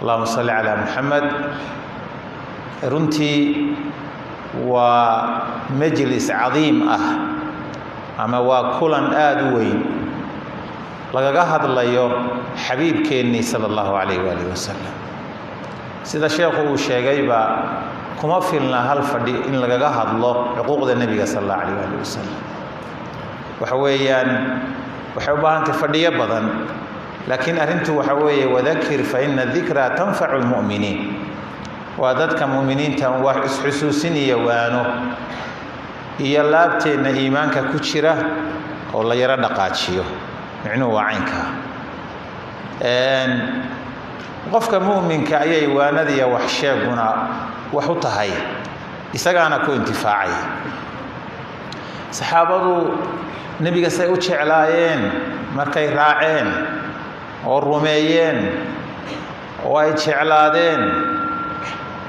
اللهم صل على محمد. runtii waa majlis cadiim ama waa kulan aad u weyn lagaga hadlayo xabiibkeennii sallallahu alayhi wa alihi wasallam. sida sheekhu uu sheegayba kuma filna hal fadhi in lagaga hadlo xuquuqda nabiga sallallahu alayhi wa alihi wasallam. waxa weeyaan waxay u baahan tahay fadhiyo badan, laakiin arrintu waxa weeye wadakir fa inna dhikra tanfa'u almu'miniin. waa dadka mu'miniinta wax isxusuusinaya waano iyo laabteena iimaanka ku jira oo la yara dhaqaajiyo micnuhu waa caynka. qofka mu'minka ayay waanadiya wax sheeguna wax u tahay isagaana ku intifaacay. saxaabadu nabiga say u jeclaayeen markay raaceen oo rumeeyeen oo ay jeclaadeen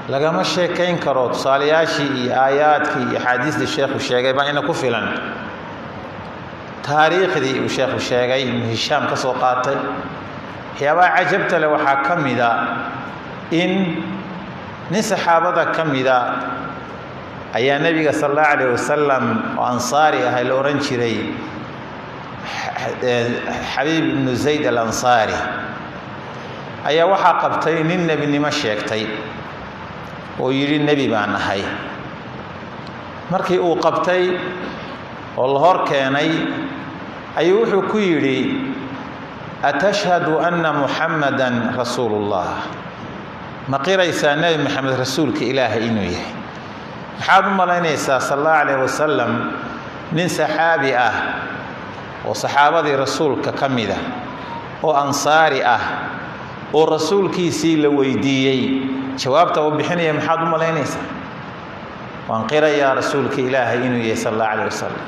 lagama sheekayn karo. tusaalayaashii iyo aayaadkii iyo axaadiistii sheekhu sheegay baa ina ku filan. taariikhdii uu sheekhu sheegay ibnu hishaam ka soo qaatay waxyaabaha cajabta leh waxaa ka mida in nin saxaabada ka mida ayaa nabiga sallallahu alayhi wasallam oo ansaari ah la oran jiray xabiib ibn zayd al-ansaari ayaa waxaa qabtay nin nebinimo sheegtay oo yiri nabi baan ahay. markii uu qabtay oo la hor keenay ayuu wuxuu ku yiri atashhadu anna muhammadan rasuulullah, ma qiraysaa nabi maxamed rasuulka ilaahay inuu yahay? maxaad u malaynaysaa sallallahu alayhi wasallam nin saxaabi ah oo saxaabadii rasuulka ka mid ah oo ansaari ah oo rasuulkiisii la weydiiyey jawaabta uu bixinaya maxaad u malaynaysaa? waan qirayaa rasuulka ilaahay inuu yahay sallallahu alayhi wasallam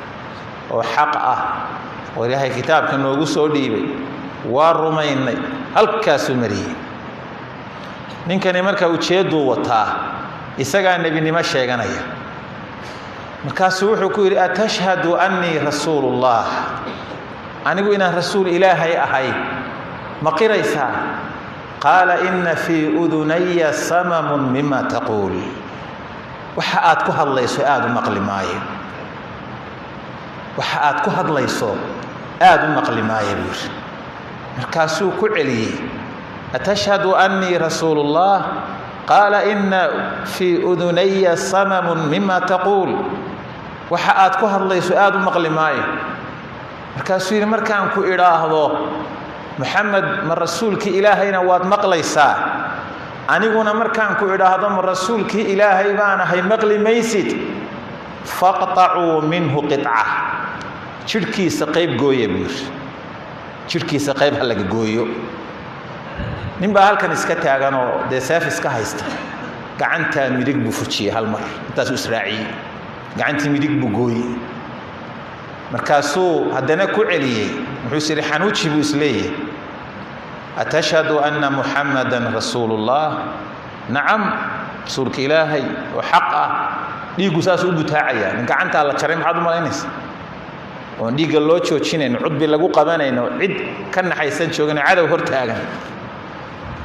oo xaq ah oo ilaahay kitaabka noogu soo dhiibay. waa rumaynay halkaasuu mariyey. ninkani marka ujeeduu wataa isagaa nebinimo sheeganaya. markaasuu wuxuu ku yidhi atashhadu annii rasuulullah, anigu inaan rasuul ilaahay ahay ma qiraysaa? qaala inna fii udunaya samamun mima taquul, waxa aad ku hadlayso aad u maqli maayo. waxa aad ku hadlayso aad u maqli maayo buu yidhi. markaasuu ku celiyey atashhadu annii rasuulullah qaala inna fii udunaya samamun mima taquul, waxa aad ku hadlayso aad u maqli maayo. markaasuu yidhi markaan ku idhaahdo maxamed ma rasuulkii ilaahayna waad maqlaysaa, aniguna markaan ku idhaahdo ma rasuulkii ilaahay baan ahay maqli maysid. faqtacuu minhu qitca, jidhkiisa qayb gooya buu yidhi. jidhkiisa qayb ha laga gooyo. nin baa halkan iska taagan oo dee seef iska haysta, gacantaa midig buu fujiyey hal mar, intaasuu israaciyey, gacantii midig buu gooyey. markaasuu haddana ku celiyey, wuxuu yidhi xanuuji buu isleeyahay atashhadu anna muhammadan rasuulullah, nacam rasuulka ilaahay oo xaq ah. dhiiggu saas u butaacayaa. nin gacantaa la jaray maxaad u malaynaysa? oon dhiigga loo joojinayn, cudbi lagu qabanayno, cid ka naxaysan joogin, cadow hor taagan.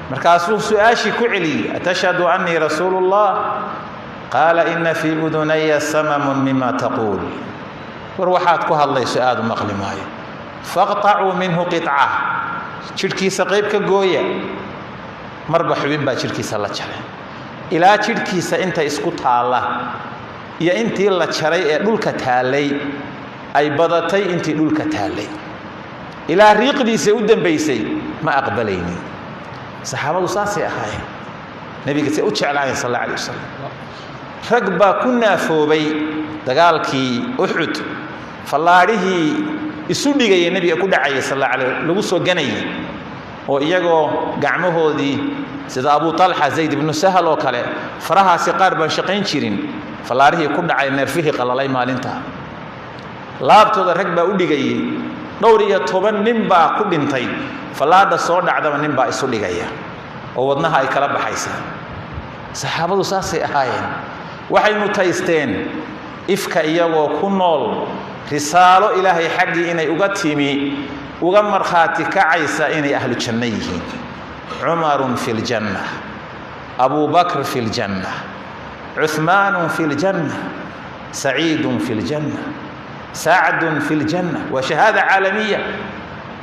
markaasuu su-aashii ku celiyey atashhadu annii rasuulullah qaala inna fii udunaya samamun mima taquul, war waxaad ku hadlayso aad u maqli maayo. faqtacuu minhu qitca, jidhkiisa qayb ka gooya. marba xubin baa jidhkiisa la jaray, ilaa jidhkiisa inta isku taalla iyo intii la jaray ee dhulka taallay ay badatay intii dhulka taallay, ilaa riiqdiisa u dambaysay ma aqbalaynin. saxaabadu saasay ahaayeen, nabiga say u jeclaayeen sallallahu alayhi wasallam. rag baa ku naafoobay dagaalkii uxud, fallaadhihii isu dhigayay nabiga ku dhacayay sallallahu alayhi lagu soo ganayay, oo iyagoo gacmahoodii sida abu talxa zayd ibnu sahal oo kale farahaasi qaar baan shaqayn jirin, fallaadhihii ku dhacay neerfihii qalalay maalinta. laabtooda rag baa u dhigayay, dhowr iyo 10 nin baa ku dhintay. fallaadha soo dhacdaba nin baa isu dhigaya oo wadnaha ay kala baxaysaa. saxaabadu saasay ahaayeen. waxay mutaysteen ifka iyagoo ku nool risaalo ilaahay xaggii inay uga timi, uga markhaati kacaysa inay ahlu janno yihiin. عمر في الجنة، أبو بكر في الجنة، عثمان في الجنة، سعيد في الجنة، سعد في الجنة. وشهادة عالمية،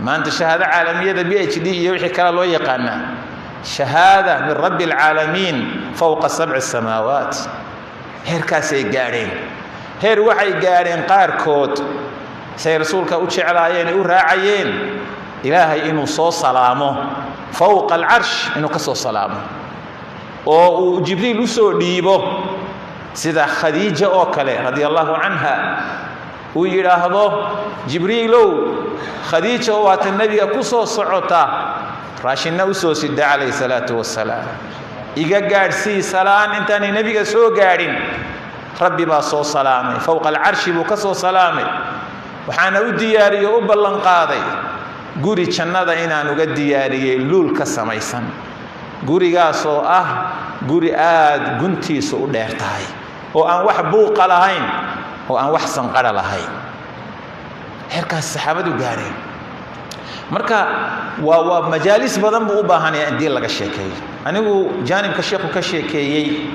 ما أنت شهادة عالمية ده PhD يوحي كلا لو يقانا، شهادة من رب العالمين فوق 7 السماوات. هير كاسي قارين، هير وحي قارين قاركوت سي رسولك وشعلايين وراعيين إلهي إنه صو سلامه فوق العرش، إنه كسو سلامه وجبريل وسو ديبو سيدا خديجة أوكالي رضي الله عنها ويراهضو جبريلو خديجة وات النبي كسو صعوتا راشنا وسو سيد عليه الصلاة والسلام إيقا قارسي سلام انتاني نبي سو قارين ربي باسو سلامي فوق العرش بكسو سلامي وحانا ودياري وبلن قاضي قوري جنada inaan uga diyaariyay luul ka samaysan, gurigaas oo guri aad guntiisa u dheer tahay oo aan wax buuqa lahayn oo aan wax sanqara lahayn. heerkaas saxaabadu gaareen. marka waa majaalis badan buu u baahan yahay in laga sheekeeyo. anigu jaanibka sheekhu ka sheekeeyay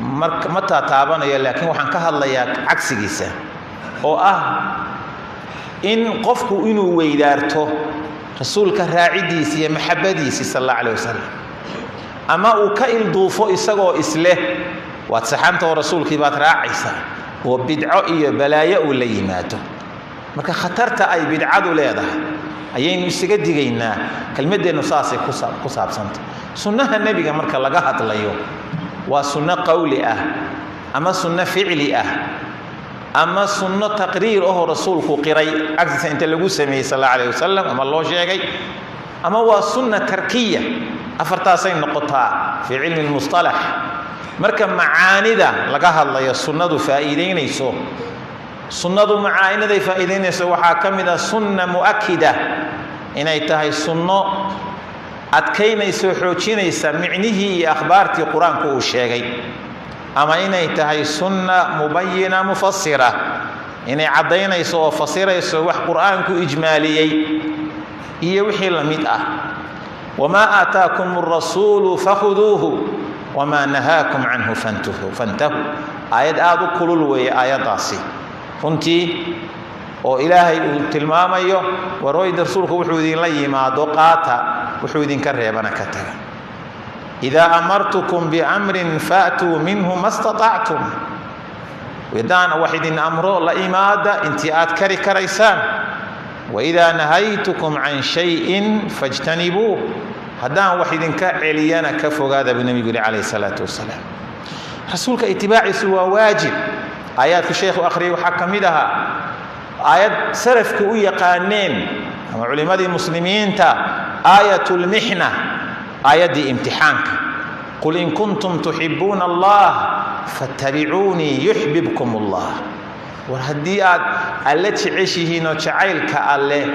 marka ma taabanayo, laakiin waxaan ka hadlayaa cagsigiisa oo in qofku inuu weydaarto rasuulka raacidiisa iyo maxabadiisa sallallahu alayhi wasallam, ama uu ka ilduufo isagoo isleh waad saxanta rasuulkii baad raacaysaa oo bidco iyo balaayo uu la yimaado. marka khatarta ay bidcadu leedahay ayaynu isaga digaynaa. kelmadeenu saasay ku saabsanta. sunnaha nabiga marka laga hadlayo waa sunno qawli ama sunno ficli أما سنة تقرير رسولك قري عكس أنت اللي قلت سمي صلى الله عليه وسلم أما الله شيء أما هو سنة تركية أفرتاسين نقطة في علم المصطلح مركب معاني ذا لقاها الله يا سنة فائدين يسوع سنة معاني ذا فائدين يسوع وحاكم ذا سنة مؤكدة إن يتهي سنة أتكين يسوع حوشين يسمعنيه أخبارتي قرآن كو الشيء أما إني تهي سنة مبينة مفسرة إني عدينا يسوى فسيرة يسوى وح قرآنك إجمالي يوحي لمئة. وما آتاكم الرسول فخذوه وما نهاكم عنه فانتهوا. آيات كل الوي آيات داسي فانتي وإلهي تلماميو ورويد رسولك وحودين لي ما دقاتا وحودين كرهبنا كتغا. إذا أمرتكم بأمر فأتوا منه ما استطعتم. وإذا واحد أمره لإمادة انتئات كريسان. وإذا نهيتكم عن شيء فاجتنبوه. هذا واحد كعليانا كفو هذا بالنبي عليه الصلاة والسلام. رسولك اتباعي سوى واجب. آيات الشيخ أخري وحكم لها آيات سرف كوية قانين علماء المسلمين آية المحنة آيات امتحانك. قل إن كنتم تحبون الله فاتبعوني يحببكم الله. وهديات التي تعيشين وتعيلك الله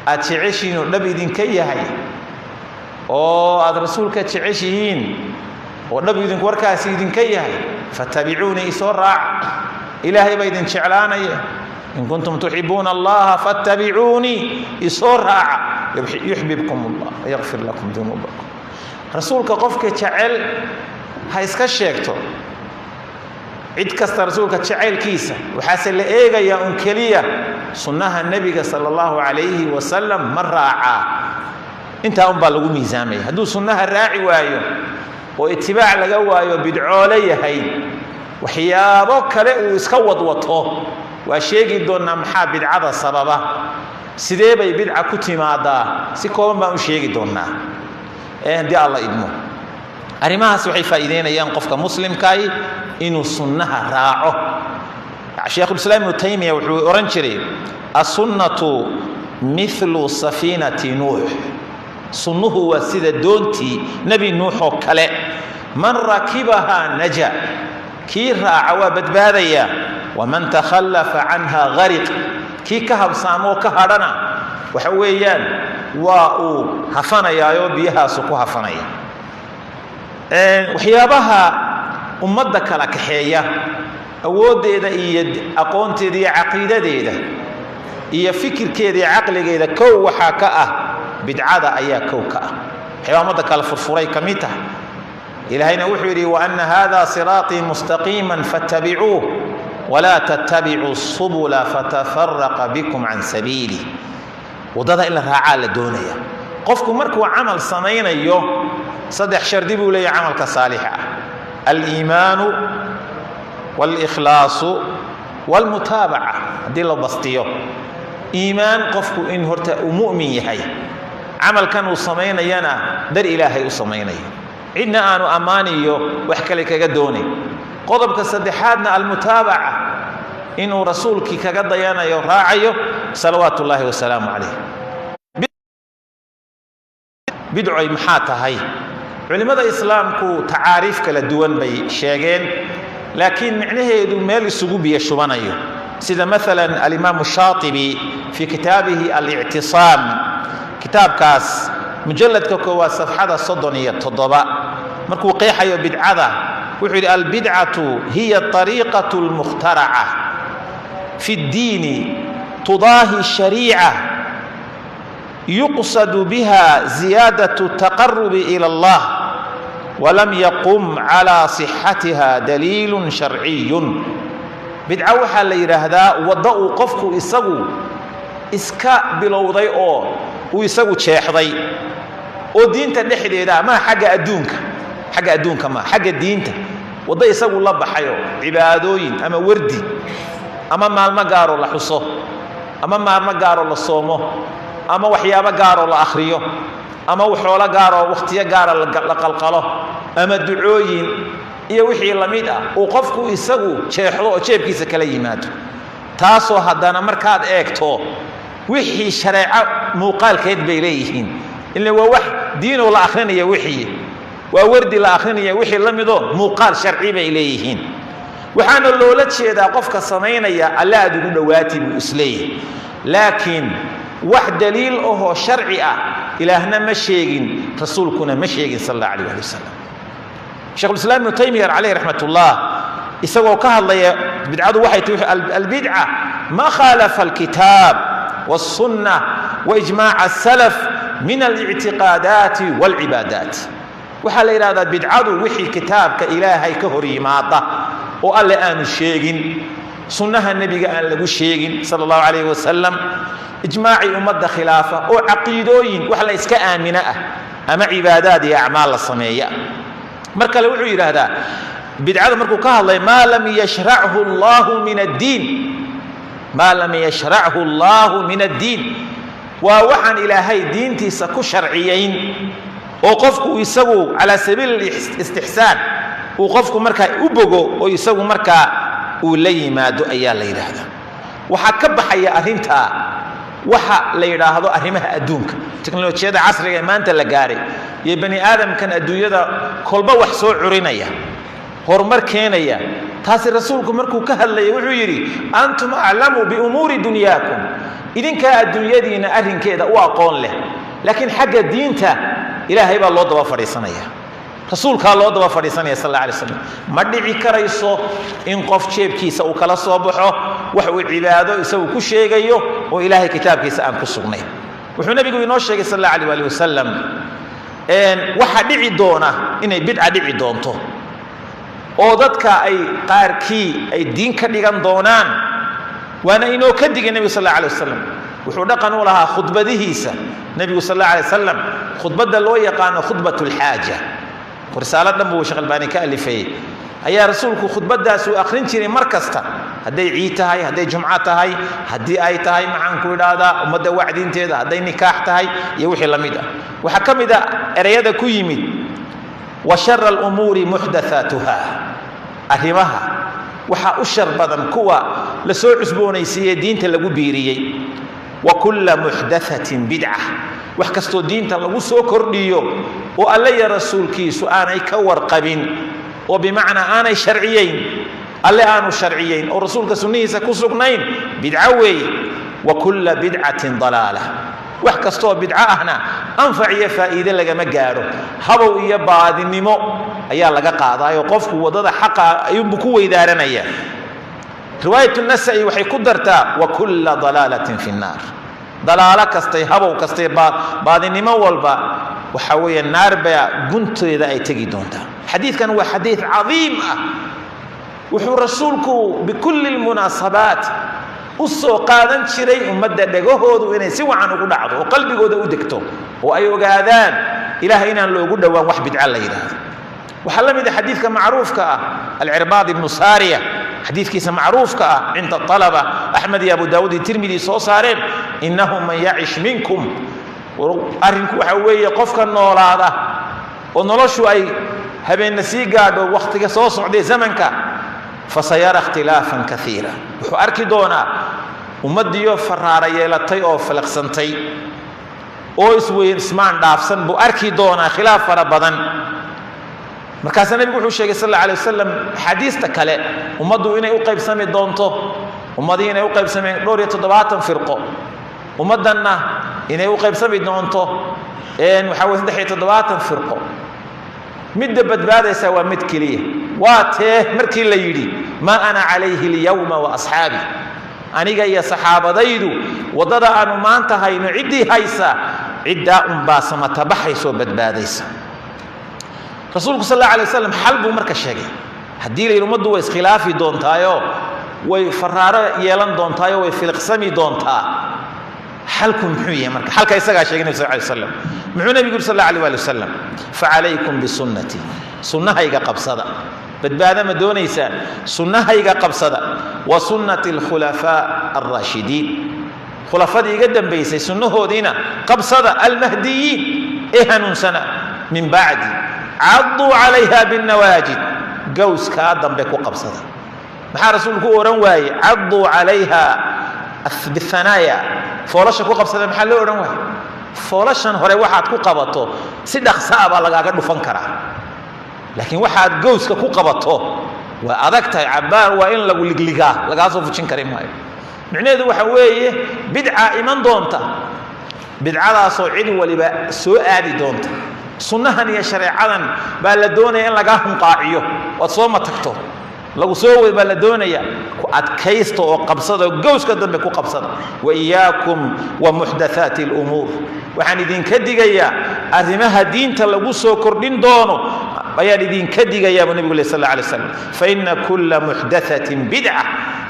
أتعيشين النبي دين كيهي أو الرسول كتعيشين والنبي دين وركاسي دين كيهي فاتبعوني إسرع إلهي بيدين شعلاني. إن كنتم تحبون الله فاتبعوني إسرع يحببكم الله ويغفر لكم ذنوبكم. رسولك قفك تعال هايسك الشيكتو عد كست رسولك تعال كيسة وحاسل إيجا يا أنكلية سنها النبي صلى الله عليه وسلم مرة انت أنبالغو ميزامي هدو سنها الراعي وايو واتباع لقوايو بدعو لي هاي وحيابك لئو اسكوض وطو واشيقي دونا محابد عدا سببا sidee bay bidca ku timaadaa si kooban baan u sheegi doonaa hadii Allah idmo. arimahaas waxay faa'iideynayaan qofka muslimkaay inuu sunnaha raaco. Sheekh Islaam Ibn Taymiyyah wuxuu oran jiray as-sunnatu mithlu safinati nuh. sunnuhu waa sida doontii nabi nuux oo kale man rakibaha naja kii raaca waa badbaadaya waman takhallafa anha ghariq kii ka habsaamo ka hadhana waxa weeyaan waa uu hafanayaayo biyahaas ku hafanaya. waxyaabaha ummadda kala kaxeeya awoodeeda iyo aqoonteeda iyo caqiidadeeda iyo fikirkeeda iyo aqligeeda kow waxa ka bidcada ayaa kow ka حيوامد كلا فرفوري كميته إلهينا وحيري وأن هذا صراطي مستقيما فاتبعوه ولا تتبعوا السبل فتفرق بكم عن سبيلي وده إلا رعال الدنيا قفكم مركوا عمل صمين أيوه صدح شردبوا لي عمل كصالحة الإيمان والإخلاص والمتابعة دي لو بسطيو إيمان قفكو إن هرت مؤمن يحي عمل كانوا صمين ينا در إلهي صمين عندنا أنو أمانيو وحكى لك قدوني قضب كصدحاتنا المتابعة إنه رسولك كقد ينا يراعيه صلوات الله وسلامه عليه بدعي محاتها هاي علماء الإسلام كو تعاريف كلا دوان بي شيغين لكن معناه يدو ميل السقوبية شبانيو سيدا مثلا الإمام الشاطبي في كتابه الاعتصام كتاب كاس مجلد كوكوا صفحة صدنية تضباء مركو قيحة بدعة وحيد البدعة هي الطريقة المخترعة في الدين تضاهي الشريعة يقصد بها زيادة التقرب إلى الله ولم يقم على صحتها دليل شرعي بدعة وحا ليرهدا وضعوا قفكو إسكا بلوضي ويساقو تشيحضي ودينتا دحديدا ما حاجة أدونك ما حاجة دينتا وضع يساقو الله بحيو عبادوين أما وردي أما مالما قارو لحصو أما مالما قارو لصومو أما وحيابا قارو لأخريو أما وحولا قارو واختيا قارو لقلقلو أما دعوين إيا وحي اللميدة وقفكو إساقو تشيحضو وتشيبكيسا كلا يماتو تاسو هدانا مركاد إيكتو وحي شريعة موقال كيد بيليهين اللي هو وح دين ولا آخرين يا وحي ووردي لا آخرين يا وحي لميدو موقال شرعي بيليهين وحان اللولد شيدا قفك صمين يا الله أدقون دواتي بإسليه لكن واحد دليل أهو شرعي إلهنا مشيقين رسولكنا مشيقين صلى الله عليه وسلم شيخ الإسلام ابن تيمية عليه رحمة الله يسوى كهالله بدعة وحي البدعة ما خالف الكتاب والسنة وإجماع السلف من الاعتقادات والعبادات وحال إرادة بدعة وحي كتاب كإلهي كهري ماضة وقال آن الشيغين سنة النبي قال له الشيغين صلى الله عليه وسلم إجماع أمد خلافة وعقيدوين وحال إسكا آمنة أما عبادات أعمال الصمية مركا لو إرادة بدعة مركو كهالله ما لم يشرعه الله من الدين ما لم يشرعه الله من الدين ووحن إلهي دينتي سكو شرعيين وقفكو يسووا على سبيل الاستحسان وقفكو مركا أبقو ويسووا مركا ولي ما دو أيا ليلة هذا وحكب حيا أهنتا وحا ليلة هذا أهمها أدونك تكنولوجيا عصرية ما أنت لقاري يا بني آدم كان أدوية كلبا وحسو عرينيا هرمر كينيا تاسي رسولكم مركو كهل وحيري أنتم أعلموا بأمور دنياكم إذن كان الدنيا دينا أهل كذا وأقول له لكن حق الدين تا إلهي با الله دوا فريسانيا رسولك الله دوا فريسانيا صلى الله عليه وسلم مدعي كريسو إن قف شيب كيسا وكلا صبحه وحو عباده يسوي كل شيء جيو وإلهي كتاب كيسا أن كسرني وحو النبي يقول نوشي صلى الله عليه وسلم إن واحد دعي دونه إن بدعة دعي دونته oo dadka ay qaarkii ay diin ka dhigan doonaan waana inoo ka digay nabi sallallahu alayhi wasallam wuxuu dhaqan u lahaa khudbadihiisa nabi sallallahu alayhi wasallam khudbada loo yaqaan khudbatul haaja risaalada buu shaqal baani ka alifay ayaa rasuulku khudbadaas uu akhrin jiray markasta haday ciid tahay haday jumca tahay hadii ay tahay maxaan ku idhaahda umada wacdiinteeda haday nikaax tahay iyo wixii lamid ah waxa kamid ah erayada ku yimid وشر الأمور محدثاتها أهمها وحا أشر بدن كوا لسوء عسبوني سيدين تلقو بيريي وكل محدثة بدعة وحكستو دين تلقو سو كرديو وقال لي رسول كيسو أنا يكور قبين وبمعنى أنا شرعيين قال لي أنا شرعيين ورسولك سنية سكسرقنين بدعوي وكل بدعة ضلالة وحكستو بدعة هنا أنفع فائدة لغا مقارو هبو إيا بعض النمو أيها لغا قاضا يوقفك وضد حقا ينبكو إدارنا إياه رواية النسائي وحي قدرتا وكل ضلالة في النار ضلالة كستي هبو كستي بعض النمو والبا وحوي النار بنت إذا أتجي دونتا حديث كان هو حديث عظيم وحو رسولك بكل المناسبات usoo qaadan jiray ummadda dhagahoodu inay si wacan ugu dhacdo oo qalbigooda u degto oo ay ogaadaan ilaahay inaan loogu dhawaan wax bidca la yiraahdo waxa la mid ah xadiiska macruufka ah al-Irbad ibn Sariya xadiiskiisa macruufka ah inta talaba Ahmad iyo Abu Dawud iyo Tirmidhi soo saareen innahu man ya'ish minkum arinku waxa weeye qofka noolaada oo noloshu ay habeen sii gaadho waqtiga soo socday zamanka فسيرى اختلافا كثيرا وحركي دونا ومديو فرارة يلتي أو فلقسنتي أو اسوي اسمان دافسن بو أركي دونا خلاف ربضا مركز النبي يقول الشيخ صلى الله عليه وسلم حديث تكله ومدو إنه يقيب سمي دونتو ومدو إنه يقيب سمي دورية تضباطا فرقه ومدنا إنه يقيب سمي دونتو إن وحاول ندحي تضباطا فرقه مد بدبادة سوى مد كليه واته مركي اللي يدي ما أنا عليه اليوم وأصحابي أنا جاي صحابة ديدو وضد أنو ما انتهي نعدي هيسا عداء باسمة بحيسو بدباديس رسولك صلى الله عليه وسلم حلبه مركز شاقي هدي لي المدو ويس خلافي دون تايو ويفرار يلان دون تايو ويفلقسمي دون تا حلكم محوية مركز حلك يساقا شاقي صلى الله عليه وسلم معونا بيقول صلى الله عليه وسلم فعليكم بسنتي سنة هيقا قبصدا بدبادة مدونيسا سنة هيقا قبصدا وسنة الخلفاء الراشدين خلفاء دي قدم بيسي سنة هو دينا قبصدا المهديين إهن سنة من بعد عضوا عليها بالنواجد قوس كادم بكو قبصدا محا رسولك ورنواي عضوا عليها بالثنايا فولاشا كو قبصدا محلو ورنواي فولاشان هوري waxaad ku qabato si dhaqsaaba lagaaga dhufan kara laakiin waxaad gooska ku qabato waa adagtay cabaar waa in lagu ligliga laga soo fujin karin maayo micnaheedu waxa weeye bid'a iman doonta bid'adaas oo cid waliba soo aadi doonta sunnahan iyo shariicadan baa la doonaya in laga hunqaaciyo oo soo matagto lagu soo way baa la doonaya ku adkaysto oo qabsado gooska dambe ku qabsado wa iyaakum wa muhdathati al-umur waxaan idin ka digayaa arrimaha diinta lagu soo kordhin doono ayaan idin ka digayaa nabiga sallallahu alayhi wasallam fa inna kull muhdathatin bid'ah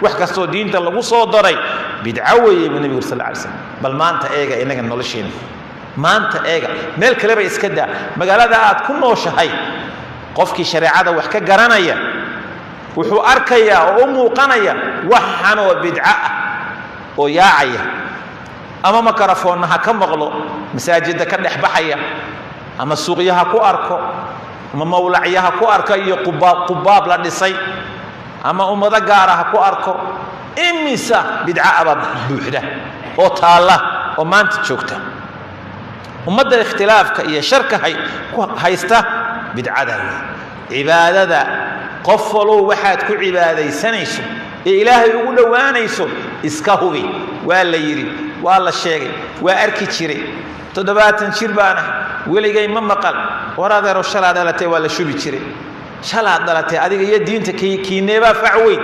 wax kasto diinta lagu soo daray bid'a weeye nabiga sallallahu alayhi wasallam bal maanta eega inaga nolosheena maanta eega meel kale ba iska daa magaalada aad ku nooshahay qofkii shariicada wax ka garanaya wuxuu arkayaa oo muuqanaya waxan oo bid'a oo yaacaya ama makarafoonnaha ka maqlo masaajidda ka dhex baxaya ama suuqyaha ku arko ama mawlacyaha ku arka iyo qubaab la dhisay ama ummada gaaraha ku arko imisa bid'a aba buuxda oo taala oo maanta joogta ummadda ikhtilaafka iyo sharka haysta bid'ada cibaadada qof waloo waxaad ku cibaadaysanayso ee ilaahay ugu dhawaanayso iska hubi waa la yiri waa la sheegay waa arki jiray 70 jir baana weligay ma maqal waraadaro shalaa dhalatay waa la shubi jiray shalaa dhalatay adiga iyo diinta kiineeba facweyn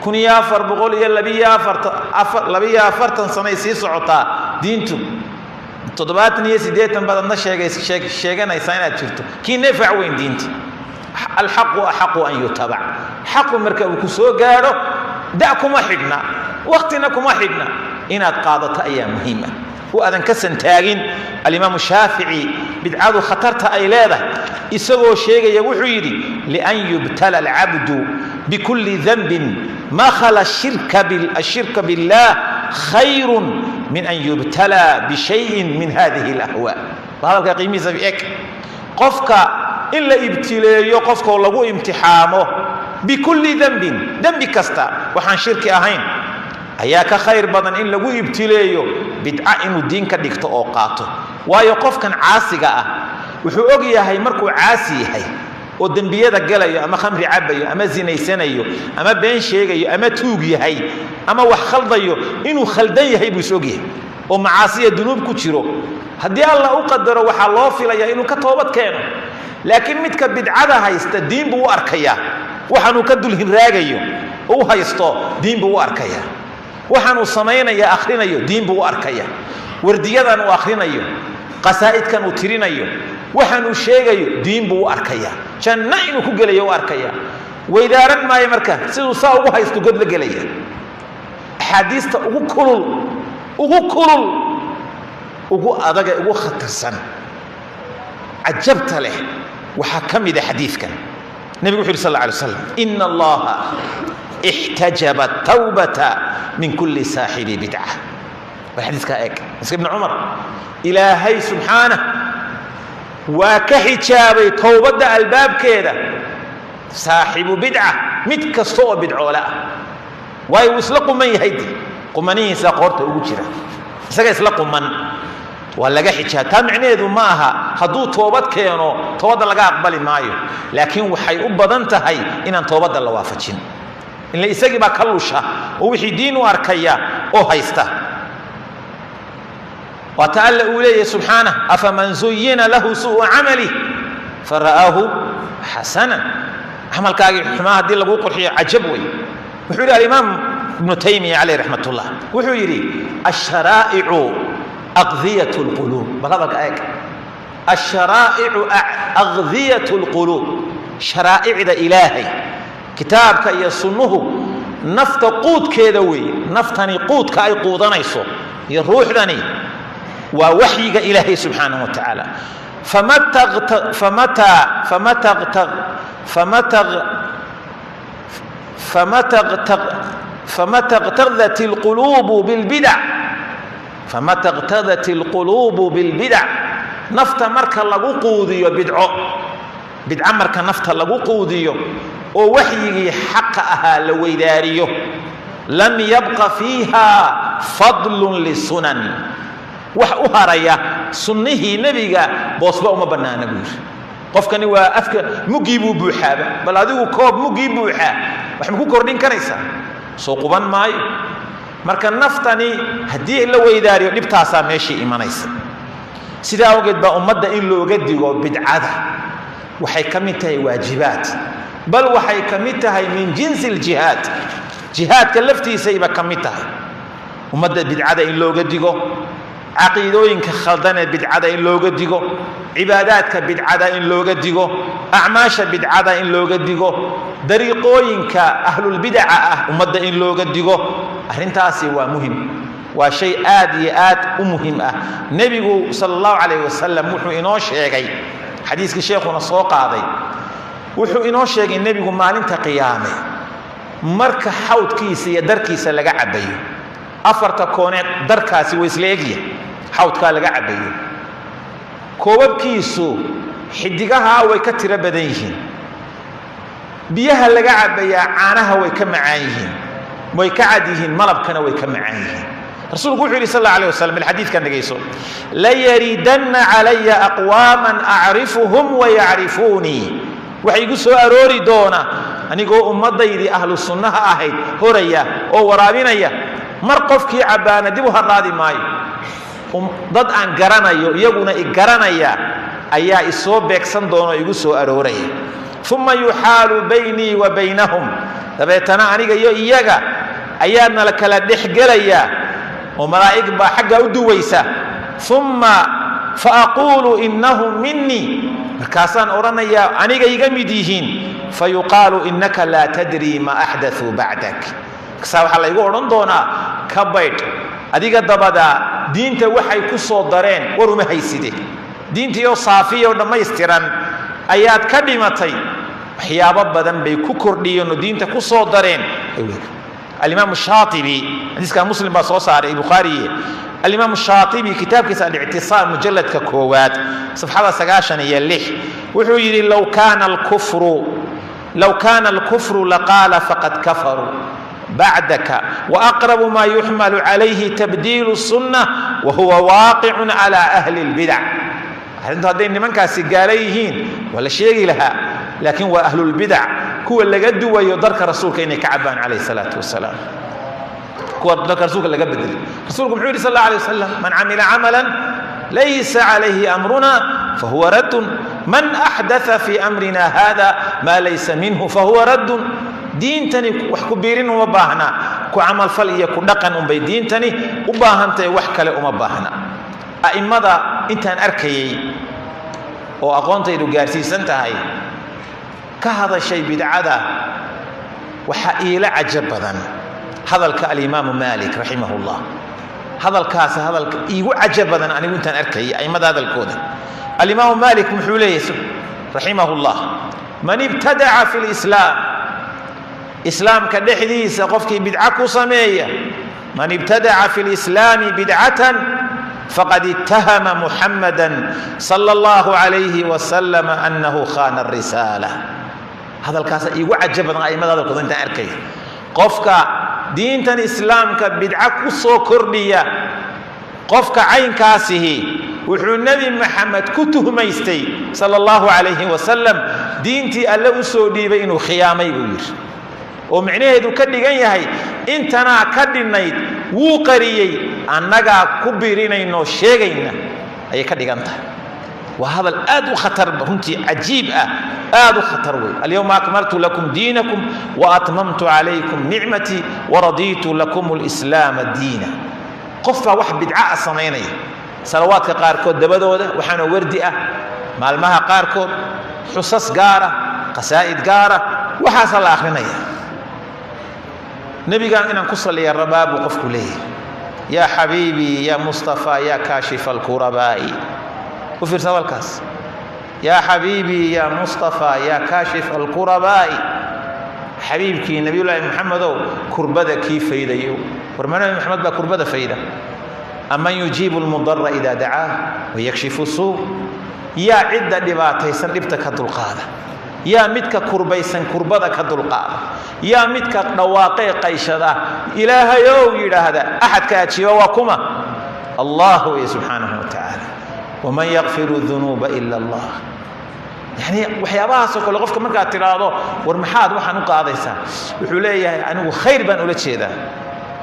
1424 sano sii socotaa diintu 78 badan sheeganaysa inaad jirto kiineeba facweyn diinta الحق أحق أن يتبع حق مركب كسوغارو دعكم حدنا وقتنا كما حدنا إن قادت أيام مهمة وأذن كسن تاغين الإمام الشافعي بدعاده خطرت أيلاده يسوي شيء يوحيدي لأن يبتلى العبد بكل ذنب ما خلا الشرك بالله خير من أن يبتلى بشيء من هذه الأهواء وهذا قيمي زبيك قفك إلا ابتلاء يقفك ولغو امتحامه بكل ذنب كستا وحان شرك أهين أياك خير بدن إلا لغو ابتلاء بدعاء إنو الدين كدكت أوقاته ويقفك عاسق وحو أغي هاي مركو عاسي هاي ودنبيada galayo ama khamri cabayo ama zinaysanayo ama been sheegayo ama tuugi yahay ama wax khaldayo inuu khaldan yahay buu soogiye oo macaasiya dunuub ku jiro hadii Allah u qadaro waxa loo filaya inuu ka toobad keeno laakiin midka bidcada haysta diin buu arkaya waxaanu ka dul hiraagayo oo haysto diin buu arkaya waxaanu sameeynaya akhrinayo diin buu arkaya wardiyadan uu akhrinayo qasaa'idkan uu tirinayo waxaan uu sheegayo diin buu arkaya janna inuu ku gelayo u arkaya weydaaran maayo marka siduu saa ugu haysto god la gelaya xadiista ugu kulul ugu adaga ugu khatarsan عجبت له وحكمد حديث كان النبي صلى الله عليه وسلم إن الله احتجب التوبة من كل ساحر بدعة والحديث كايك ابن عمر إلهي سبحانه وكحجابي توبة الباب كذا صاحب بدعة متكسو بدعة ولا ويسلقوا من يهدي قمني ساقورت وجرا ساقوا من ولا جحيتها تمعنيذ معها هدو توبت كيانو توبت لقى أقبل مايو لكن وحي أبدنت هاي إن توبت الله وافتشين إن ليسقي بكلوشها ووحي دين وأركيا أو هيسته وتعالى أوليه سبحانه أفمن زين له سوء عمله فرآه حسنا عمل كاغي حما هدي لغو قرحي عجبوي وحولي الإمام ابن تيمية عليه رحمة الله وحولي الشرائع أغذية القلوب بغضك آيك الشرائع أغذية القلوب شرائع ذا إلهي كتابك يصنه نفط قود كيدوي نفتني قود كأي قودنا يصو يروح ذني ووحيك إلهي سبحانه وتعالى فمتى اغترت القلوب بالبدع فمتى اغتدت القلوب بالبدع نفط مركا لغو قوديو بدعة مركا نفط لغو قوديو ووحيي حقها لويداريو لم يبق فيها فضل للسنن وحوهريا سنه نبيغا بوصبا وما بنانا بير قفكني وافك مجيبو بوحابه بل اديو كوب مجيبو بوحا waxma ku kordhin karaysa soo quban maayo marka naftani hadii la weydaariyo dhibtaasa meeshii imanaysa sida awgeed ba ummadda in looga digo bidcada waxay kamid tahay waajibaad bal waxay kamid tahay min jinsi al-jihad jihadka laftiisa iba kamid tahay ummadda bidcada in looga digo caqiidooyinka khaldan ee bidcada in looga digo cibaadaadka bidcada in looga digo acmaasha bidcada in looga digo dariiqooyinka ahlul bidca ah ummadda in looga digo arrintaasi waa muhiim waa shay aad iyo aad u muhiim ah nabigu sallallahu alayhi wasallam wuxuu inoo sheegay xadiiska sheekhuna soo qaaday wuxuu inoo sheegay nabigu maalinta qiyaame marka xawdkiisa iyo darkiisa laga cabayo afarta kooneed darkaasi way isla egyihiin xawdka laga cabayo koobabkiisu xidigaha way ka tira badan yihiin biyaha laga cabaya caanaha way ka macaan yihiin way ka cad yihiin malabkana way ka macaan yihiin rasuulku wuxuu yiri sallallahu alayhi wasallam xadiiskan dhageyso la yaridanna alayya aqwaman a'rifuhum wa ya'rifuni waxay igu soo aroori doona anigoo ummadaydi ahlu sunnaha ahayd horaya oo waraabinaya mar qofkii cabaana dib u haraadi maayo dad aan garanayo iyaguna i garanaya ayaa isoo beegsan doona igu soo arooraya thumma yuhalu bayni wa baynahum dabeetana aniga iyo iyaga ayaana la kala dhexgelaya oo malaa'ig ba xagga u duwaysa thumma faaqulu innahum minni markaasaan oranaya aniga iga mid yihiin fayuqalu innaka la tadri ma ahdathu ba'dak kasaa waxa la igu oran doonaa ka bayd adiga dabada diinta waxay ku soo dareen waruma hayside diintiyo saafiyo dhameystiran ayaad ka dhimatay waxyaabo badan bay ku kordhiyeen diinta ku soo dareen al-imam ash-shatibi hadiiska muslim ba soo saaray bukhari al-imam ash-shatibi kitabkiisa al-i'tisam mujalladka koowaad safxada 96 wuxuu yiri law kana al-kufru laqala faqad kafaru بعدك وأقرب ما يحمل عليه تبديل السنة وهو واقع على أهل البدع هل هذين من كاسي قاليهين ولا شيء لها لكن وأهل البدع هو اللي قد ويدرك رسولك إنك عبان عليه الصلاة والسلام هو ذكر رسولك اللي قد رسولكم حوري صلى الله عليه وسلم من عمل عملا ليس عليه أمرنا فهو رد من أحدث في أمرنا هذا ما ليس منه فهو رد diintani wax ku biirin uma baahna ku amal fal iyo ku dhaqan um bay diintani u baahantay wax kale uma baahna aimada intaan arkayay oo aqoontaydu gaarsiisan tahay ka hadashay bidcada waxa ila cajab badan hadalka al-Imam Malik rahimahullah hadalkaas hadalka iigu cajab badan anigu intaan arkay aymada hadalkooda al-Imam Malik wuxuu leeyahay rahimahullah man ibtada'a fil islam ka dhexdiisa qofkii bidca ku sameeya man ibtada'a fil islam bid'atan faqad ittahama Muhammadan sallallahu alayhi wa sallam annahu khana ar-risala hadalkaas iigu cajab badan aymada hadalkooda intaan arkay qofka diintan islaamka bidca ku soo kordhiya qofka caynkaasihi wuxuu nabi maxamed ku tuhmaystay sallallahu alayhi wa sallam diintii alla u soo dhiibay inuu khiyaamay buu yiri oo macnaheedu ka dhigan yahay intana ka dhinayd wuu qariyay annaga ku biirinayno sheegayna ay ka dhigantahay وهذا الآد خطر runtii عجيب آد خطر اليوم أكملت لكم دينكم وأتممت عليكم نعمتي ورضيت لكم الإسلام دينا قفة واحد بدعاء صميني صلوات قاركود دبدودة وحنا وردئة مالمها قاركود حصص قارة قصائد قارة وحصل آخرين نبي قال إن نقص لي الرباب وقفك ليه يا حبيبي يا مصطفى يا كاشف الكرباء وفي رسالة الكاس يا حبيبي يا مصطفى يا كاشف الكرباء حبيبك نبي الله محمد كربده كيف فيديو ورمنا محمد با كربده فيده اما يجيب المضر اذا دعاه ويكشف السوء يا عده دباتيسن دبتك دلقاده يا مدك كربيسن كربده كدلقاده يا مدك دواقي قيشده الهيو يراهدا احد كاجيو وكما الله سبحانه وتعالى ومن يغفر الذنوب إلا الله يعني وحيابها سوكل قفك مركا تراضو ورمحاد waxaan u qaadaysa wuxuu leeyahay anigu khayr baan ula jeedaa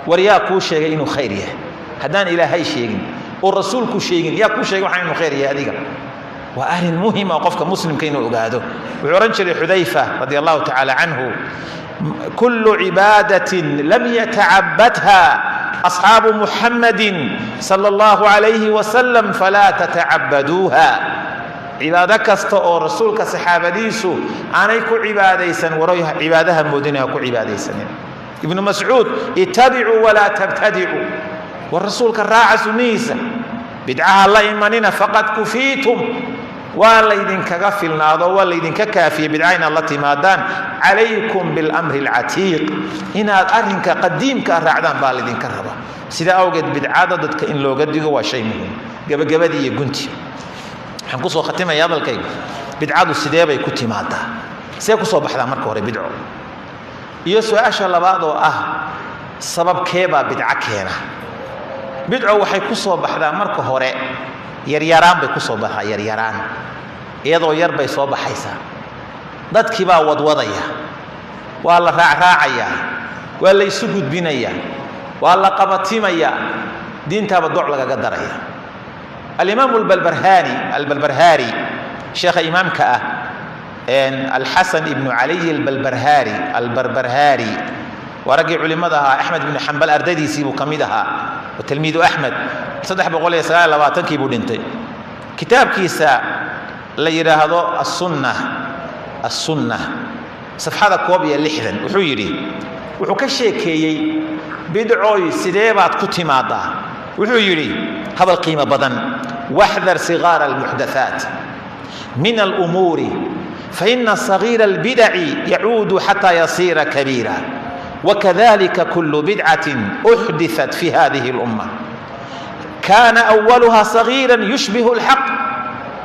wariyaa ku sheegay inuu khayr yahay hadaan ilaahay sheegin oo rasuulku sheegin yaa ku sheegay waxaan inuu khayr yahay adiga waa arin muhiim ah qofka muslimka inuu ogaado wuxuu oran jiray Xudayfa radiyallahu ta'ala anhu kullu ibadatin lam yata'abbadha أصحاب محمد صلى الله عليه وسلم فلا تتعبدوها عبادة كستو رسولك صحابة ديسو أنا يكو عباديسا ورويها عبادها مدينة يكو عباديسا ابن مسعود اتبعوا ولا تبتدعوا والرسول كالراعة سنيسا بدعاها الله إيماننا فقد كفيتم ولا يدين كغفلنا ولا يدين ككافي بدعين الله تمادان عليكم بالأمر العتيق هنا أرنك قديمك الرعدان بالدين كربا سيدا أوجد بدعادة ضدك إن لو قد يقوى شيء مهم قبدي يقنتي حنقصوا ختمة يا ذا الكيب بدعادة السدابة يكتي مادا سيكسوا بحدا مركو هري بدعو يسوى أشهر لبعضه سبب كيبا بدعا كينا بدعو وحيكسوا بحدا مركو هري yaryaraan bay ku soo baxaa yaryaraan iyadoo yar bay soo baxaysaa dadkii baa wadwadaya waa la raacaya waa la isu gudbinaya waa la qabatimaya diintaaba doc laga daraya al-imam al-balbarhari sheekh imaamka al-hasan ibn ali al-balbarhari ورجع علماءها أحمد بن حنبل أرددي سيبو كميدها وتلميذ أحمد صدح بقول يا سلام لباتن كيبو دنتي كتاب كيسا ليرى هذا السنة صفحة كوبية اللحظة وحيري وحكشيكي بدعوي سديبات كتمادا وحيري هذا القيمة بدن واحذر صغار المحدثات من الأمور فإن صغير البدع يعود حتى يصير كبيرا وكذلك كل بدعة أحدثت في هذه الأمة كان أولها صغيرا يشبه الحق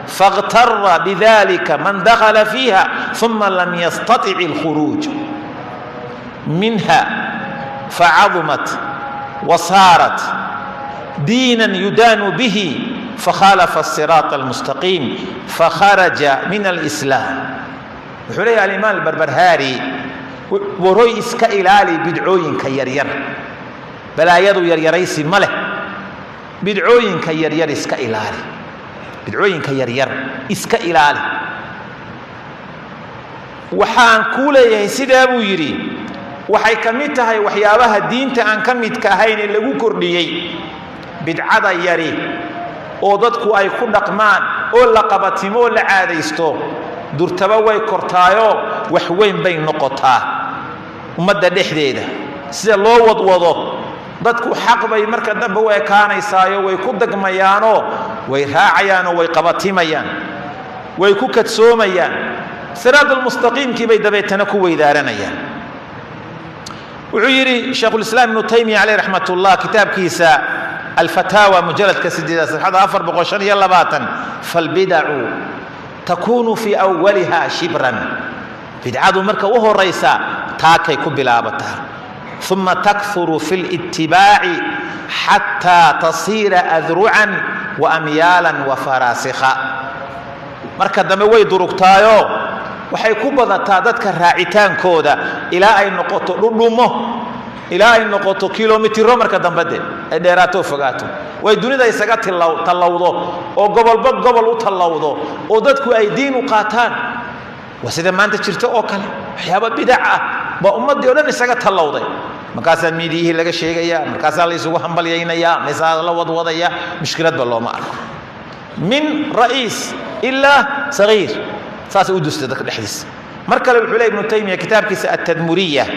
فاغتر بذلك من دخل فيها ثم لم يستطع الخروج منها فعظمت وصارت دينا يدان به فخالف الصراط المستقيم فخرج من الإسلام وحلي الإمام البربرهاري وروي اسك إلالي بدعوين كيرير بلا يدو يريريسي مله بدعوين كيرير اسك إلالي بدعوين كيرير اسك إلالي وحان كولي سيدا أبو يري وحي كميتها وحيابها الدين تان كميت كهين اللي كرديي بدعada yari oo dadku ay ku dhaqmaan oo la qabatimo la caadaysto durtaba way kortaayo wax weyn bay noqotaa ummadda dhexdeeda sida loo wadwado dadku xaq bay marka dambe way kaanaysaayo way ku dagmayaano way raacayaan way qabatimayaan way ku kadsoomayaan siraadul mustaqiimkii bay dabeetana ku weydaaranayaan wuxuu yiri Sheikh al-Islam Ibn Taymiyyah alayhi rahmatullah kitabkiisa الفتاوى مجلد كسيدة صفحة 4 فالبدع تكون في أولها شبرا بدعة مركة وهو الرئيسة تاكي كبلابتها ثم تكثر في الاتباع حتى تصير أذرعا وأميالا وفراسخا مركة دموي دركتايو وحي كبضتا دادك الراعتان كودا إلى أي نقطة رمه إلى أي نقطة كيلومتر مركة دمبدي ديراتو فقاتو way dunida isaga talawdo oo gobolba gobol u talawdo oo dadku ay diin u qaataan wasida maanta jirto oo kale waxyaabo bid'a ah ba ummadii oo dhan isaga talawday markaas miidiyihi laga sheegaya markaas la isugu hambalyeynaya misaal la wadwadaya mushkilad ba looma arko min ra'iis illa sagiir saas u dustay dadka dhexdiis marka wuxuu leeyahay ibn Taymiyyah kitabkiisa at-tadmuriyah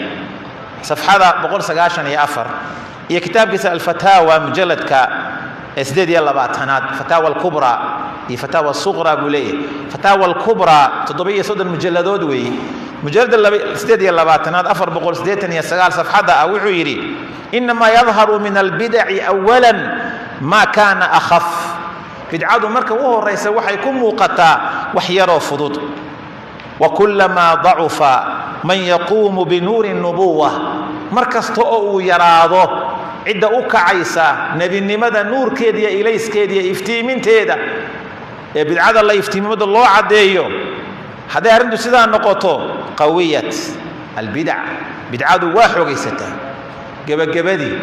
صفحة 194 هي كتاب الفتاوى مجلد كاسديد يلا باتنات فتاوى الكبرى هي فتاوى الصغرى بوليه فتاوى الكبرى تضبيه صد المجلدود وي مجلد الاسديد يلا باتنات افر بقول سديتن يا سغال صفحة او عيري انما يظهر من البدع اولا ما كان اخف بدعه مركه وهو الرئيس وحي يكون موقتا وحيرو فضود وكلما ضعف من يقوم بنور النبوة مركز تؤو يراضو عدة أكعيسة نبي النمدى نور كيديا إليس كيديا افتيمين تيدا بالعادة الله يفتيمين مدى الله عديو هذا يرندو سيدان نقطو قوية البدع بدعادو واحد وقيسته قبدي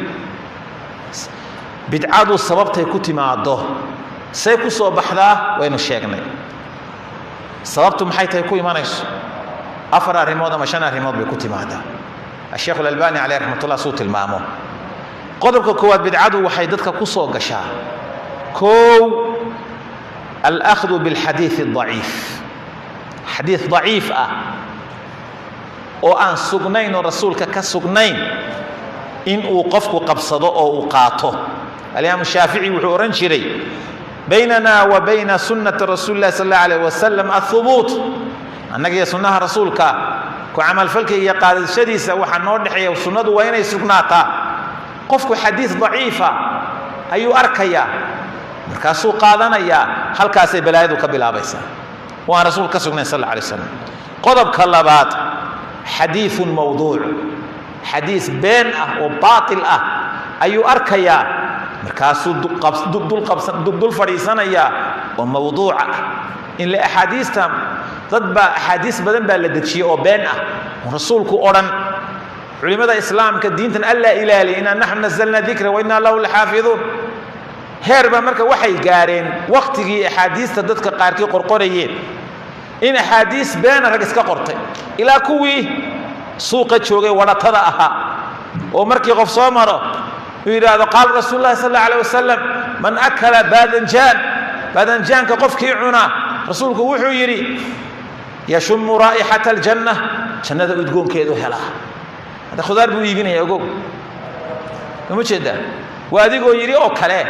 بدعادو السبب تيكوتي مع الضوء سيكو صوبحدا وينو الشيخنا سببتو محي تيكوي مانيش أفر ريمود ما شنا ريمود بكتي ماذا الشيخ الألباني عليه رحمة الله صوت المامو قدرك كواد بدعادو وحيدتك كوسو قشا كو الأخذ بالحديث الضعيف حديث ضعيف وأن سجنين رسولك كسجنين إن أوقفك قبصدو أو أوقاته الإمام الشافعي وحورنشري بيننا وبين سنة رسول الله صلى الله عليه وسلم الثبوت أنك يا سنة رسولك كعمل فلك هي قال الشديسة وحنور نحيا وسنة وين يسكناتا قفك حديث ضعيفة أيو أركيا مركاسو قادنا يا هل كاسي بلايدو كبلا بيسا وأن رسولك صلى الله عليه وسلم قضب كلابات حديث موضوع حديث بين وباطل أيو أركيا مركاسو دول فريسانا يا وموضوع إن لأحاديث تام ضد أحاديث بدن بالدكشي أو بين ورسولك أوران علماء الإسلام كدين ألا إلهي إن نحن نزلنا ذكر وإنا له لحافظون هرب مركا وحي قارين وقتي أحاديث تدك قاركي قرقريين إن أحاديث بين رجس كقرطي إلى كوي سوق شوقي ولا تضعها ومركي غف صامرة وإذا قال رسول الله صلى الله عليه وسلم من أكل باذنجان كقف كيعنا رسولك وحو يري يشم رائحة الجنة جنة تقوم كيدو هلا هذا خضار بو يبين يقول ومشهد واديقو يري أو كله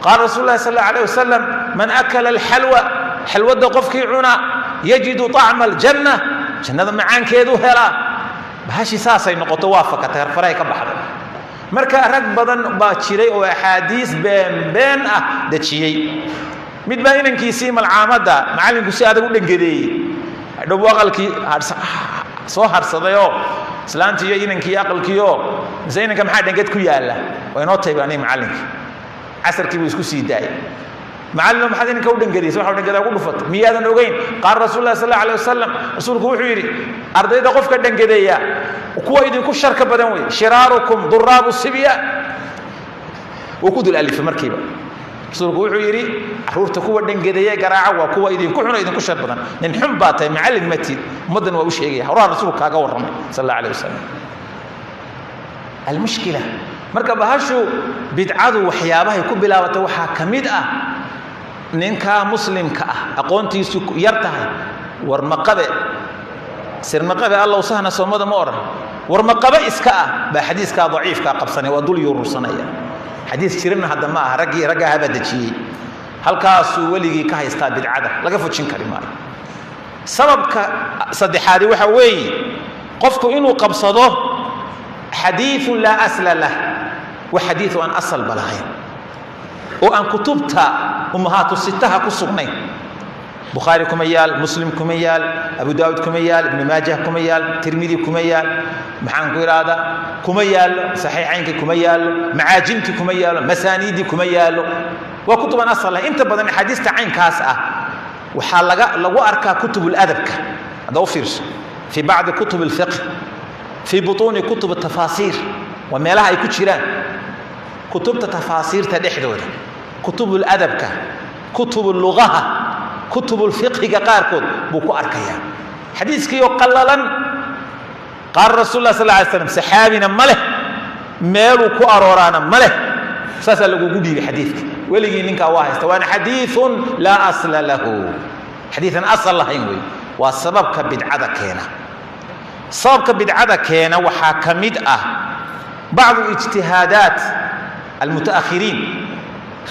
قال رسول الله صلى الله عليه وسلم من أكل الحلوى حلوى قف كيعنا يجد طعم الجنة جنة معان كيدو هلا بهاشي ساسي نقطة وافقة فرأيك بحر marka rag badan baa jiray oo ahadiis been dajiyay mid baa inankiisii malcaamada macallinku si adag u dhangadeeyay dhaw aqalkii soo harsadayo islaantii iyo inankii aqalkiyo inanka maxaa dhangad ku yaala way noo taybaanay macallinki casarkii buu isku sii daayay معلم محد إنك ودن قديس واحد ودن قديس أقول فت مياه نوجين قال رسول الله صلى الله عليه وسلم رسولك وحيري أرضي دقف كدن قديا وكوا يدين كل شركة بدنوي شراركم ضراب السبيا وكود الألف مركبة رسولك وحيري حروف تكوا ودن قديا قراعة وكوا يدين كل حنا يدين كل شركة بدن نحن باته معلم متي مدن ووش يجي هرا رسولك كاجور صلى الله عليه وسلم المشكلة مركب هاشو بدعاء وحيابه يكون بلا وتوحى كميدة ninka muslimka ah aqoontiisu yar tahay war maqabe sir maqabe Allah sahna soomada ma oran war maqabe iska ah ba xadiiska dhaifka qabsanay waa dul yurursanaya xadiis jirna hadda ma ah raga habadajiyay halkaas waligii ka haysta bidcada laga fujin kari maayo sababka saddexaadi waxa weeye qofku inuu qabsado xadiis la asla lah wa xadiis aan asal balahayn oo aan kutubta ummahaatu sittaha ku sugnayn bukhari kuma yaal muslim kuma yaal abu daawud kuma yaal ibn maajah kuma yaal tirmidhi kuma yaal maxaan ku iraada kuma yaal sahihaynka kuma yaal maajinki kuma yaal masaanidi kuma yaal wa kutuban asal inta badan xadiista caynkaas ah waxa lagu arkaa kutubul adabka hada fiirso fi ba'd kutub al-fiqh fi butun kutub at-tafasir wa meelaha ay ku jiraan kutubta tafasirta dhexdooda kutubul adabka kutubul lughaha kutubul fiqhiga qaarkood buu ku arkaya xadiiskii oo qallalan qaar rasuulullah sallallahu alayhi wasallam saxaabina male meelu ku aroorana male saasa lagu gudiyay xadiiska weligii ninka waa haysta waana xadiithun la asla lahu xadiithan asal lahayn way waa sababka bidcada keena sababka bidcada keena waxa kamid ah بعض اجتهادات المتأخرين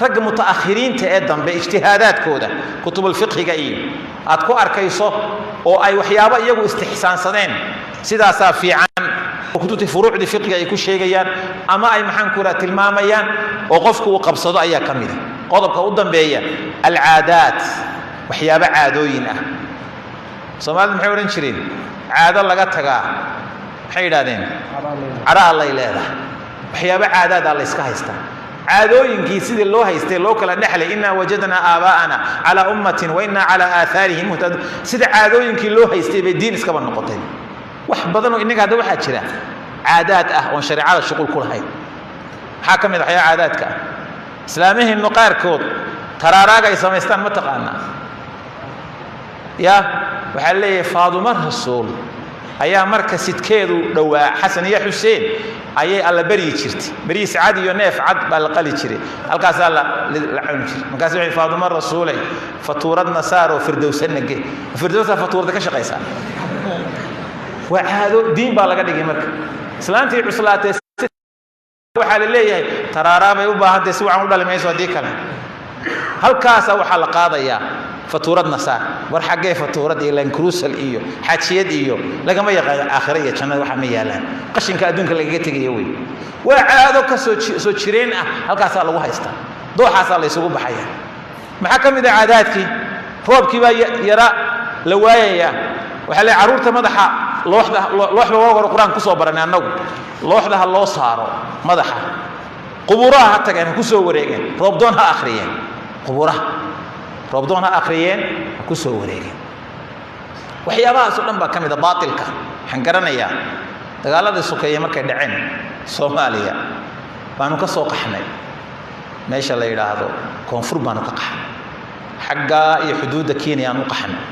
رج متأخرين تقدم باجتهادات كودا كتب الفقه جايين أتكو أركيسو أو أي وحيابا يجو استحسان صدين سيدا صافي عن وكتب فروع الفقه جاي كل شيء جيان أما أي محن كرة الماميان وقفكو وقبصدو أي كمية قضبك قدام بيا العادات وحيابا عادوين صمال محورين شرين عادة لقتها حيرادين عراء الله إلهه وحيابا عادات الله إسكاهستا عادوينكي سيدي الله هيستي لو كلا نحل إنا وجدنا آباءنا على أمة وإنا على آثارهم مهتدون سيدي عادوينكي الله هيستي بالدين اسكبر نقطين وحبضنوا إنك هذا واحد شراء عادات وان شريعة الشغل كل هاي حاكم يضحيا عاداتك إسلامه النقار كود ترى راقا يسميستان متقانا يا وحلي فاضمة الرسول ayaa marka sidkeedu dhawaa xasan iyo xuseen ayay alla bari jirtay bari saad iyo neef cad bal qali jiray halkaas alla la cun jiray markaas wixii faaduma rasuulay fatuuradna saaro firdawsanage firdawsa fatuurada ka shaqeysa waado diin baa laga dhigay marka islaantii cuslaatay waxa la leeyahay taraaraabay u baahantahay si wacan u dhalimayso hadii kale halkaas waxa la qaadayaa fatuuradna saar war xagee fatuurad iyo lan crucial iyo xajiyad iyo laga ma yaqaan aakhira iyo jannada waxa ma yaalaan qashinka adduunka laga tagayo way waa caado ka soo jireen ah halkaas lagu haystaa dooxaas la isugu baxaya maxaa kamid ah caadaadkii roobkii baa yara la waayaya waxa la caruurta madaxa looxda waa quraan ku soo baranay anagu looxda loo saaro madaxa quburaha tagay ku soo wareegeen roob doon ha akhriyeen quburaha roobdoona akhriyeen ku soo wareegeen waxyaabahaas oo dhan ba kamid ah baatilka waxaan garanayaa dagaaladii sokeeye markay dhaceen Soomaaliya baanu ka soo qaxnay meesha la yiraahdo koonfur baanu ka qaxnay xagga iyo xuduudda Kenya aanu qaxnay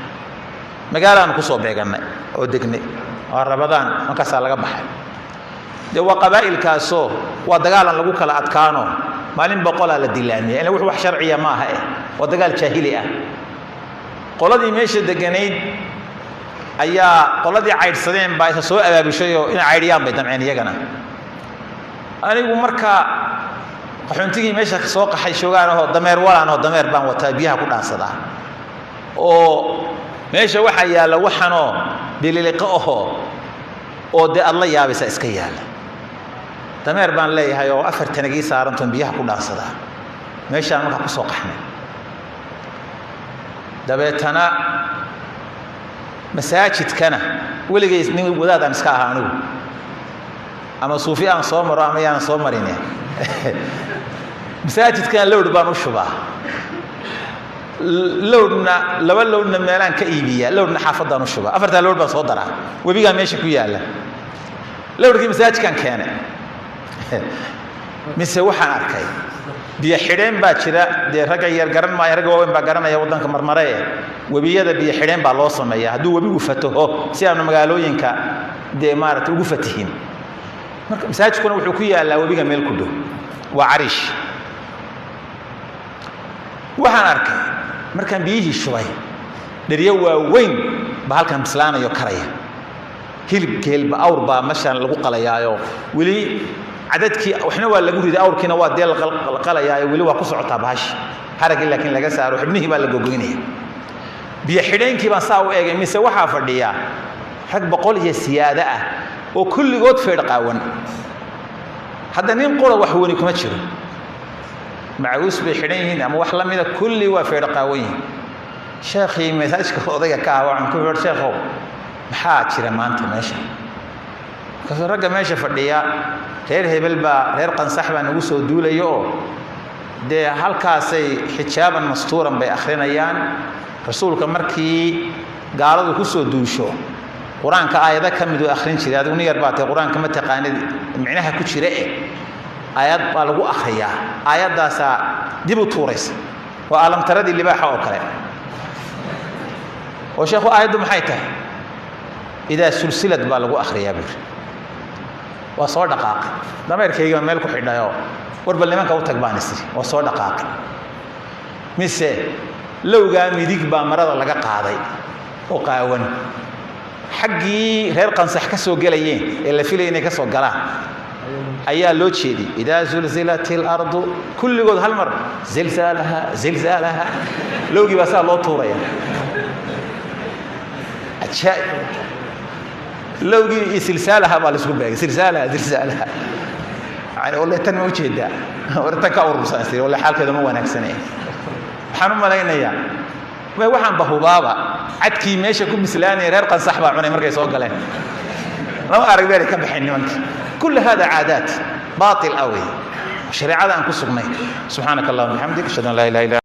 magaalada ku soo beeganay oo degnay oo Ramadaan markaas laga baxay waa qabaa'ilkaasoo waa dagaalan lagu kala adkaano maalin boqol la dilaamay in wax sharciya ma aha waa dagaal jaahili ah qoladii meesha deganayd ayaa qoladii caydsadeen baa soo abaabishay oo in caydiyaan bay damceen iyagana anigu marka qaxoontigii meesha soo qaxay shoogaan oo dameer walaan oo dameer baan wataa biyaha ku dhaansadaa oo meesha waxa yaala waxano bililiqa oo de alla yaabisa iska yaala dameer baan leeyahay oo afar tanagii saarantoon biyaha ku dhaansada meeshaan marka ku soo qaxnay dabeetana masaajidkana weligeys nin wadaadaan iska ahaa anigu ama suufi aan soo maro ama yaan soo marinay masaajidkan lowd baan u shubaa lowdna laba lowdna meelaan ka iibiya lowdna xaafadaan u shubaa afarta lowd baan soo daraa webiga meesha ku yaala lowdkii masaajidkan keenay mise waxaan arkay biyo xidheen baa jira de rag yar garan ma rag waaweyn baa garanaya wadanka marmaree webiyada biyo xidheen baa loo sameeyaa haduu webigu fataho si aanu magaalooyinka de maaragtay ugu fatihin marka masaajidkuna wuxuu ku yaalaa webiga meel ku dhow waa Arish waxaan arkay markaan biyihii shubay dhariyo waaweyn ba halkan bislaanayo karaya hilib geelba awr baa mashan lagu qalayaayo weli cadadkii waxna waa lagu riday awrkiina waa deel qalayaayo weli waa ku socotaa baash harag laakiin laga saaro xubnihii baa la gogoynaya biyo xidheenkii baan saa u eegay mise waxaa fadhiya rag boqol iyo siyaada ah oo kulligood feedh qaawan hadda nin qora wax wani kuma jiro macawiis bay xidhan yihiin ama wax la mida kulli waa feedh qaawan yihiin sheekhi meeshaashka odayga ka ah waxaan ku yidhi sheekhow maxaa jira maanta meesha kasoo ragga meesha fadhiya reer hebel baa reer qansax baa nagu soo duulayo oo dee halkaasay xijaaban mastuuran bay akhrinayaan rasuulka markii gaaladu ku soo duusho quraanka aayada ka mid oo akhrin jiray adigu niyar baatay quraanka ma taqaanid micnaha ku jira aayad baa lagu akhriyaa aayadaasa dib u tuuraysa waa alam taradii libaaxa oo kale oo sheekhu aayadu maxay tahay idaa sulsilad baa lagu akhriyaa bir waa soo dhaqaaq dameerkayga meel ku xidhayo warba nimanka u tag baan isri waa soo dhaqaaq mise lowga midig baa marada laga qaaday oo qaawan xaqii reer qansax ka soo galayeen ee la filayay inay ka soo galaan ayaa loo jeedi idaa zulzilatil ardu kulligood hal mar zilzalaha lowgii baa saa loo tuuraya ajaa'ib lowgii silsalaha baa la isku beegay silsalaha يعني والله تنمو جدا ورتكا ورساسي والله حالك هذا مو وناكسنين waxaan u malaynayaa way waxaan bahubaaba cadkii meesha ku mislaanay reer qansax baa cunay markay soo galeen lama aragay ka bixin nimanka كل هذا عادات باطل قوي شريعه aan ku sugnay subhanakallahumma bihamdika ashhadu an la ilaha illa